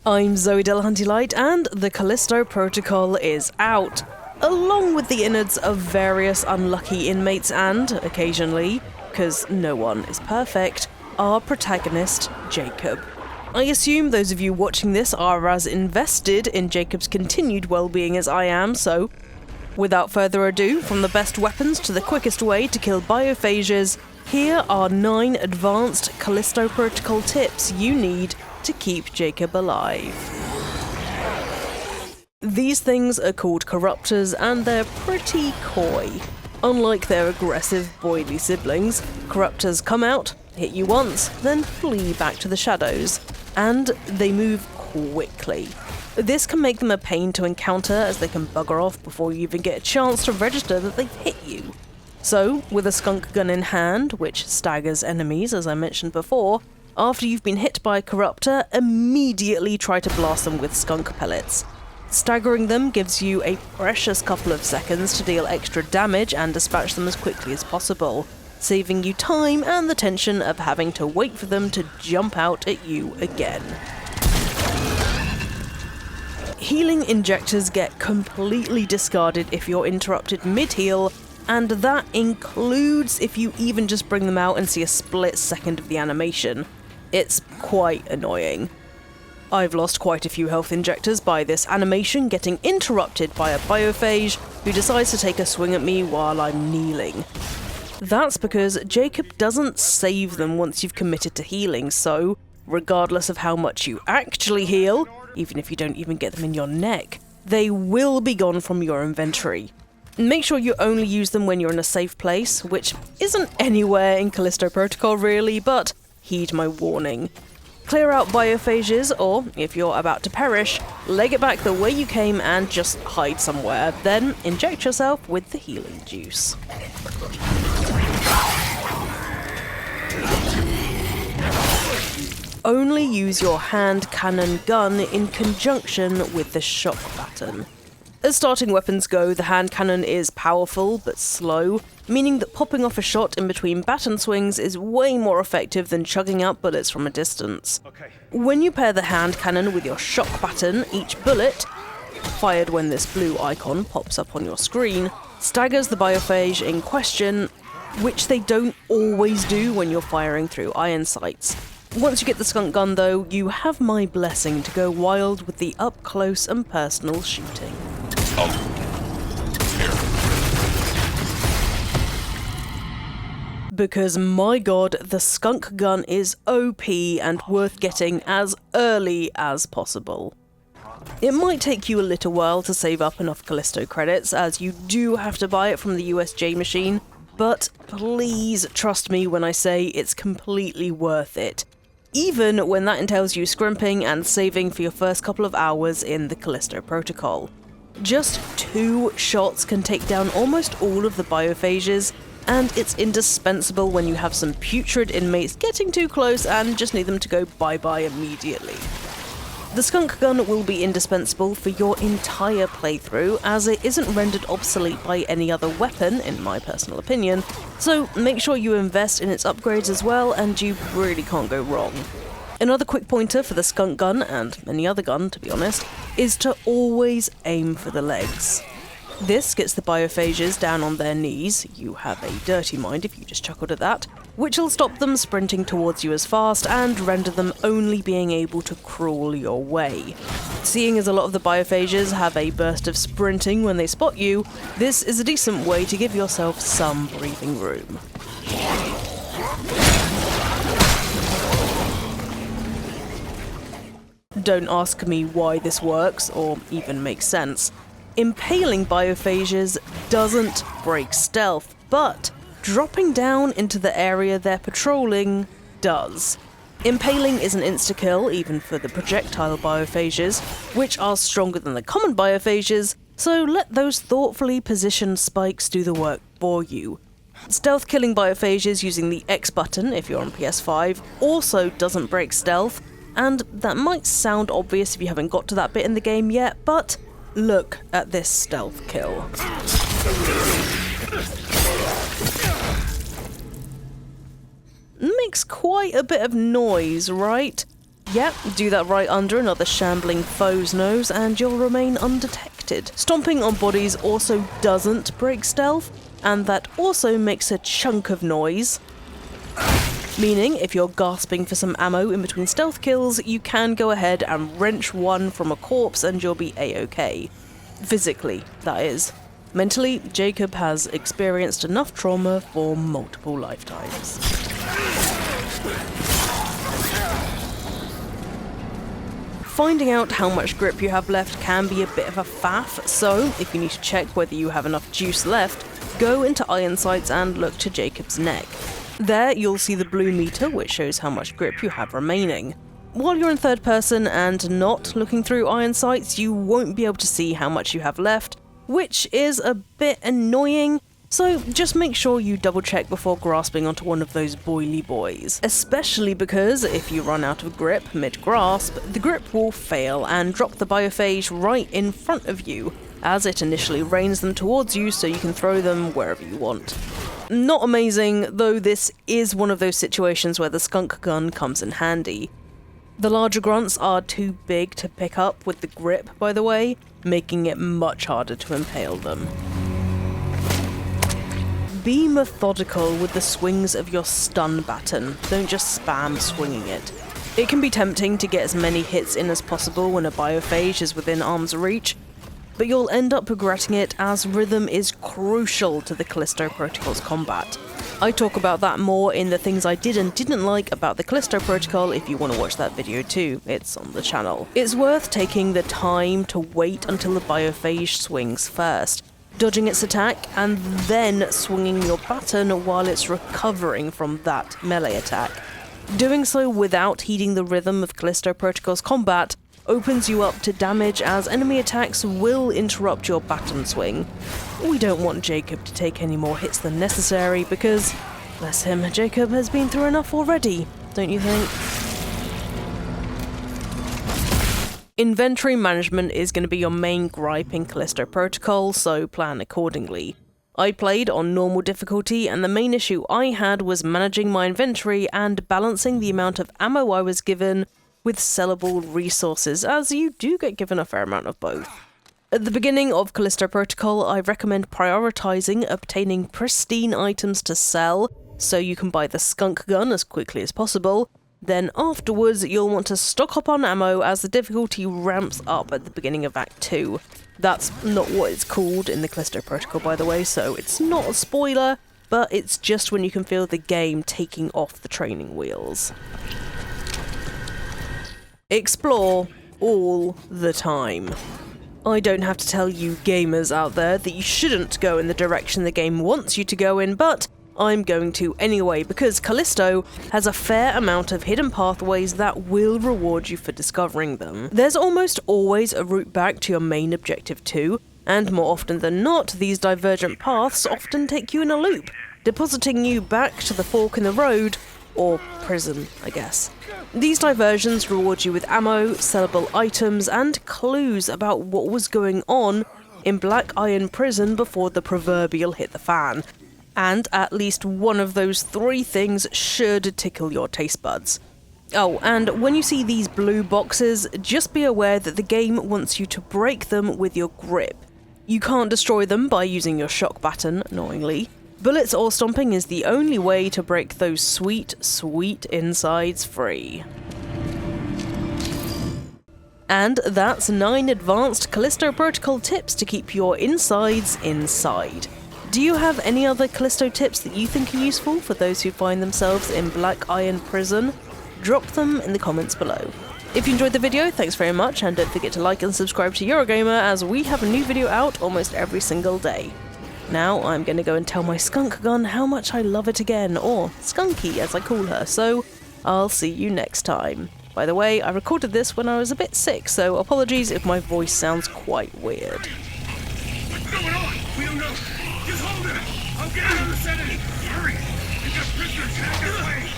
I'm Zoe Delahunty-Light, and the Callisto Protocol is out, along with the innards of various unlucky inmates and, occasionally, because no one is perfect, our protagonist, Jacob. I assume those of you watching this are as invested in Jacob's continued well-being as I am, so without further ado, from the best weapons to the quickest way to kill biophages, here are 9 advanced Callisto Protocol tips you need to keep Jacob alive. These things are called corruptors, and they're pretty coy. Unlike their aggressive, boily siblings, corruptors come out, hit you once, then flee back to the shadows. And they move quickly. This can make them a pain to encounter, as they can bugger off before you even get a chance to register that they've hit you. So, with a skunk gun in hand, which staggers enemies as I mentioned before, after you've been hit by a corruptor, immediately try to blast them with skunk pellets. Staggering them gives you a precious couple of seconds to deal extra damage and dispatch them as quickly as possible, saving you time and the tension of having to wait for them to jump out at you again. Healing injectors get completely discarded if you're interrupted mid-heal, and that includes if you even just bring them out and see a split second of the animation. It's quite annoying. I've lost quite a few health injectors by this animation getting interrupted by a biophage who decides to take a swing at me while I'm kneeling. That's because Jacob doesn't save them once you've committed to healing, so regardless of how much you actually heal, even if you don't even get them in your neck, they will be gone from your inventory. Make sure you only use them when you're in a safe place, which isn't anywhere in Callisto Protocol really, but heed my warning. Clear out biophages, or, if you're about to perish, leg it back the way you came and just hide somewhere, then inject yourself with the healing juice. Only use your hand cannon gun in conjunction with the shock baton. As starting weapons go, the hand cannon is powerful but slow, meaning that popping off a shot in between baton swings is way more effective than chugging out bullets from a distance. When you pair the hand cannon with your shock baton, each bullet, fired when this blue icon pops up on your screen, staggers the biophage in question, which they don't always do when you're firing through iron sights. Once you get the skunk gun though, you have my blessing to go wild with the up-close and personal shooting. Because my god, the skunk gun is OP and worth getting as early as possible. It might take you a little while to save up enough Callisto credits, as you do have to buy it from the USJ machine, but please trust me when I say it's completely worth it, even when that entails you scrimping and saving for your first couple of hours in the Callisto Protocol. Just 2 shots can take down almost all of the biophages, and it's indispensable when you have some putrid inmates getting too close and just need them to go bye-bye immediately. The skunk gun will be indispensable for your entire playthrough, as it isn't rendered obsolete by any other weapon, in my personal opinion, so make sure you invest in its upgrades as well, and you really can't go wrong. Another quick pointer for the skunk gun, and any other gun to be honest, is to always aim for the legs. This gets the biophages down on their knees, you have a dirty mind if you just chuckled at that, which will stop them sprinting towards you as fast and render them only being able to crawl your way. Seeing as a lot of the biophages have a burst of sprinting when they spot you, this is a decent way to give yourself some breathing room. Don't ask me why this works, or even makes sense. Impaling biophages doesn't break stealth, but dropping down into the area they're patrolling does. Impaling is an insta-kill, even for the projectile biophages, which are stronger than the common biophages, so let those thoughtfully positioned spikes do the work for you. Stealth killing biophages using the X button, if you're on PS5, also doesn't break stealth, and that might sound obvious if you haven't got to that bit in the game yet, but look at this stealth kill. Makes quite a bit of noise, right? Yep, do that right under another shambling foe's nose and you'll remain undetected. Stomping on bodies also doesn't break stealth, and that also makes a chunk of noise. Meaning, if you're gasping for some ammo in between stealth kills, you can go ahead and wrench one from a corpse and you'll be a-okay. Physically, that is. Mentally, Jacob has experienced enough trauma for multiple lifetimes. Finding out how much grip you have left can be a bit of a faff, so if you need to check whether you have enough juice left, go into iron sights and look to Jacob's neck. There you'll see the blue meter, which shows how much grip you have remaining. While you're in third person and not looking through iron sights, you won't be able to see how much you have left, which is a bit annoying, so just make sure you double check before grasping onto one of those boily boys. Especially because if you run out of grip mid-grasp, the grip will fail and drop the biophage right in front of you, as it initially rains them towards you so you can throw them wherever you want. Not amazing, though this is one of those situations where the skunk gun comes in handy. The larger grunts are too big to pick up with the grip, by the way, making it much harder to impale them. Be methodical with the swings of your stun baton, don't just spam swinging it. It can be tempting to get as many hits in as possible when a biophage is within arm's reach, but you'll end up regretting it as rhythm is crucial to the Callisto Protocol's combat. I talk about that more in the things I did and didn't like about the Callisto Protocol if you want to watch that video too, it's on the channel. It's worth taking the time to wait until the biophage swings first, dodging its attack and then swinging your baton while it's recovering from that melee attack. Doing so without heeding the rhythm of Callisto Protocol's combat opens you up to damage as enemy attacks will interrupt your baton swing. We don't want Jacob to take any more hits than necessary because, bless him, Jacob has been through enough already, don't you think? Inventory management is going to be your main gripe in Callisto Protocol, so plan accordingly. I played on normal difficulty and the main issue I had was managing my inventory and balancing the amount of ammo I was given with sellable resources, as you do get given a fair amount of both. At the beginning of Callisto Protocol, I recommend prioritizing obtaining pristine items to sell, so you can buy the skunk gun as quickly as possible. Then afterwards, you'll want to stock up on ammo as the difficulty ramps up at the beginning of Act 2. That's not what it's called in the Callisto Protocol, by the way, so it's not a spoiler, but it's just when you can feel the game taking off the training wheels. Explore all the time. I don't have to tell you gamers out there that you shouldn't go in the direction the game wants you to go in, but I'm going to anyway because Callisto has a fair amount of hidden pathways that will reward you for discovering them. There's almost always a route back to your main objective too, and more often than not, these divergent paths often take you in a loop, depositing you back to the fork in the road, or prison, I guess. These diversions reward you with ammo, sellable items, and clues about what was going on in Black Iron Prison before the proverbial hit the fan. And at least one of those three things should tickle your taste buds. Oh, and when you see these blue boxes, just be aware that the game wants you to break them with your grip. You can't destroy them by using your shock baton, annoyingly. Bullets or stomping is the only way to break those sweet, sweet insides free. And that's 9 advanced Callisto Protocol tips to keep your insides inside. Do you have any other Callisto tips that you think are useful for those who find themselves in Black Iron Prison? Drop them in the comments below. If you enjoyed the video, thanks very much, and don't forget to like and subscribe to Eurogamer as we have a new video out almost every single day. Now I'm going to go and tell my skunk gun how much I love it again, or Skunky as I call her, so I'll see you next time. By the way, I recorded this when I was a bit sick, so apologies if my voice sounds quite weird. What's going on? We don't know. Just hold it. I'll get another sedative. Hurry. We've got prisoners back this way.